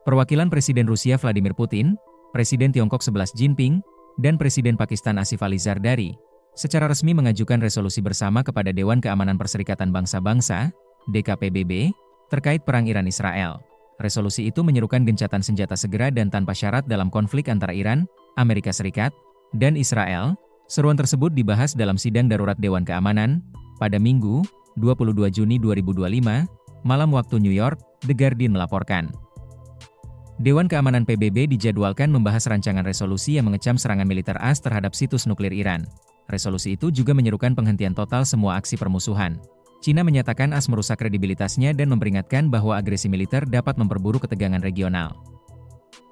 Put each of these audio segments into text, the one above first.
Perwakilan Presiden Rusia Vladimir Putin, Presiden Tiongkok Xi Jinping, dan Presiden Pakistan Asif Ali Zardari secara resmi mengajukan resolusi bersama kepada Dewan Keamanan Perserikatan Bangsa-Bangsa, DKPBB, terkait perang Iran-Israel. Resolusi itu menyerukan gencatan senjata segera dan tanpa syarat dalam konflik antara Iran, Amerika Serikat, dan Israel. Seruan tersebut dibahas dalam sidang darurat Dewan Keamanan pada Minggu, 22 Juni 2025, malam waktu New York, The Guardian melaporkan. Dewan Keamanan PBB dijadwalkan membahas rancangan resolusi yang mengecam serangan militer AS terhadap situs nuklir Iran. Resolusi itu juga menyerukan penghentian total semua aksi permusuhan. China menyatakan AS merusak kredibilitasnya dan memperingatkan bahwa agresi militer dapat memperburuk ketegangan regional.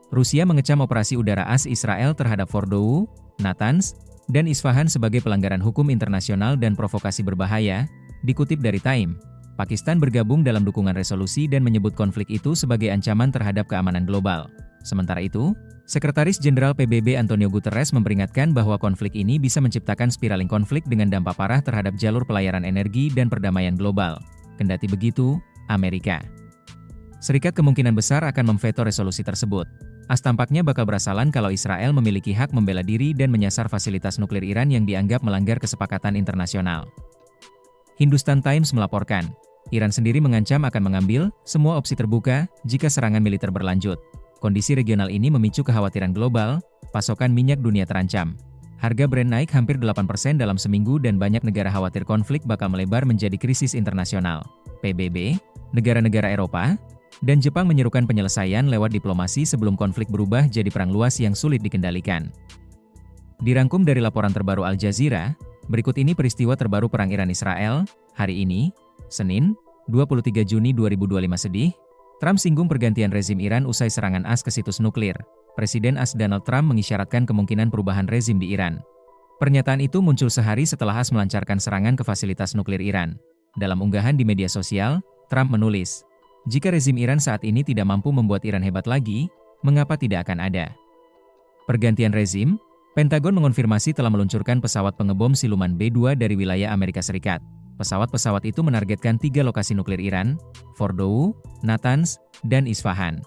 Rusia mengecam operasi udara AS Israel terhadap Fordow, Natanz, dan Isfahan sebagai pelanggaran hukum internasional dan provokasi berbahaya, dikutip dari Time. Pakistan bergabung dalam dukungan resolusi dan menyebut konflik itu sebagai ancaman terhadap keamanan global. Sementara itu, Sekretaris Jenderal PBB Antonio Guterres memperingatkan bahwa konflik ini bisa menciptakan spiraling konflik dengan dampak parah terhadap jalur pelayaran energi dan perdamaian global. Kendati begitu, Amerika Serikat kemungkinan besar akan memveto resolusi tersebut. AS tampaknya bakal berasalan kalau Israel memiliki hak membela diri dan menyasar fasilitas nuklir Iran yang dianggap melanggar kesepakatan internasional. Hindustan Times melaporkan, Iran sendiri mengancam akan mengambil semua opsi terbuka jika serangan militer berlanjut. Kondisi regional ini memicu kekhawatiran global, pasokan minyak dunia terancam. Harga Brent naik hampir 8% dalam seminggu dan banyak negara khawatir konflik bakal melebar menjadi krisis internasional. PBB, negara-negara Eropa, dan Jepang menyerukan penyelesaian lewat diplomasi sebelum konflik berubah jadi perang luas yang sulit dikendalikan. Dirangkum dari laporan terbaru Al Jazeera, berikut ini peristiwa terbaru perang Iran-Israel, hari ini, Senin, 23 Juni 2025 sedih. Trump singgung pergantian rezim Iran usai serangan AS ke situs nuklir. Presiden AS Donald Trump mengisyaratkan kemungkinan perubahan rezim di Iran. Pernyataan itu muncul sehari setelah AS melancarkan serangan ke fasilitas nuklir Iran. Dalam unggahan di media sosial, Trump menulis, "Jika rezim Iran saat ini tidak mampu membuat Iran hebat lagi, mengapa tidak akan ada?" Pergantian rezim, Pentagon mengonfirmasi telah meluncurkan pesawat pengebom siluman B-2 dari wilayah Amerika Serikat. Pesawat-pesawat itu menargetkan 3 lokasi nuklir Iran, Fordow, Natanz, dan Isfahan.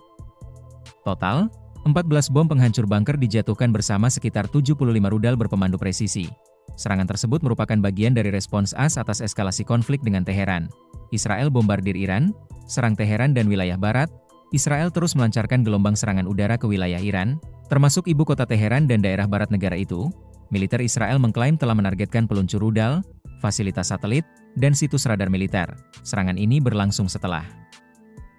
Total, 14 bom penghancur bunker dijatuhkan bersama sekitar 75 rudal berpemandu presisi. Serangan tersebut merupakan bagian dari respons AS atas eskalasi konflik dengan Teheran. Israel bombardir Iran, serang Teheran dan wilayah barat. Israel terus melancarkan gelombang serangan udara ke wilayah Iran, termasuk ibu kota Teheran dan daerah barat negara itu. Militer Israel mengklaim telah menargetkan peluncur rudal, fasilitas satelit, dan situs radar militer. Serangan ini berlangsung setelah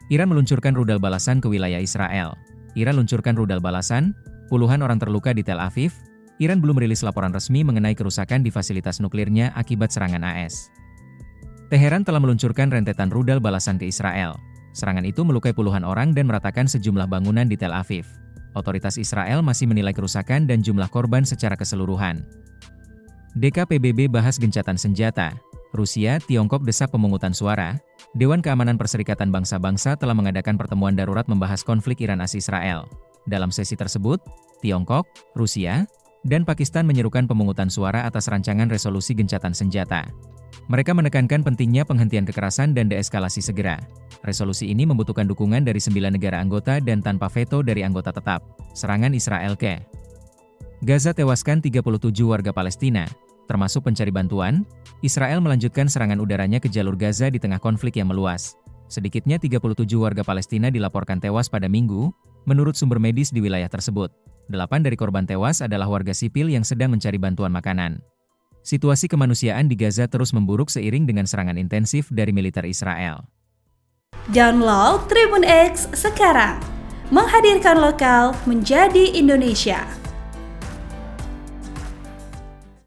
Iran meluncurkan rudal balasan ke wilayah Israel. Iran luncurkan rudal balasan, puluhan orang terluka di Tel Aviv. Iran belum merilis laporan resmi mengenai kerusakan di fasilitas nuklirnya akibat serangan AS. Teheran telah meluncurkan rentetan rudal balasan ke Israel. Serangan itu melukai puluhan orang dan meratakan sejumlah bangunan di Tel Aviv. Otoritas Israel masih menilai kerusakan dan jumlah korban secara keseluruhan. DKPBB bahas gencatan senjata. Rusia, Tiongkok desak pemungutan suara. Dewan Keamanan Perserikatan Bangsa-Bangsa telah mengadakan pertemuan darurat membahas konflik Iran-Israel. Dalam sesi tersebut, Tiongkok, Rusia, dan Pakistan menyerukan pemungutan suara atas rancangan resolusi gencatan senjata. Mereka menekankan pentingnya penghentian kekerasan dan deeskalasi segera. Resolusi ini membutuhkan dukungan dari 9 negara anggota dan tanpa veto dari anggota tetap. Serangan Israel ke Gaza tewaskan 37 warga Palestina, termasuk pencari bantuan. Israel melanjutkan serangan udaranya ke jalur Gaza di tengah konflik yang meluas. Sedikitnya 37 warga Palestina dilaporkan tewas pada Minggu, menurut sumber medis di wilayah tersebut. 8 dari korban tewas adalah warga sipil yang sedang mencari bantuan makanan. Situasi kemanusiaan di Gaza terus memburuk seiring dengan serangan intensif dari militer Israel. Download Tribun X sekarang, menghadirkan lokal menjadi Indonesia.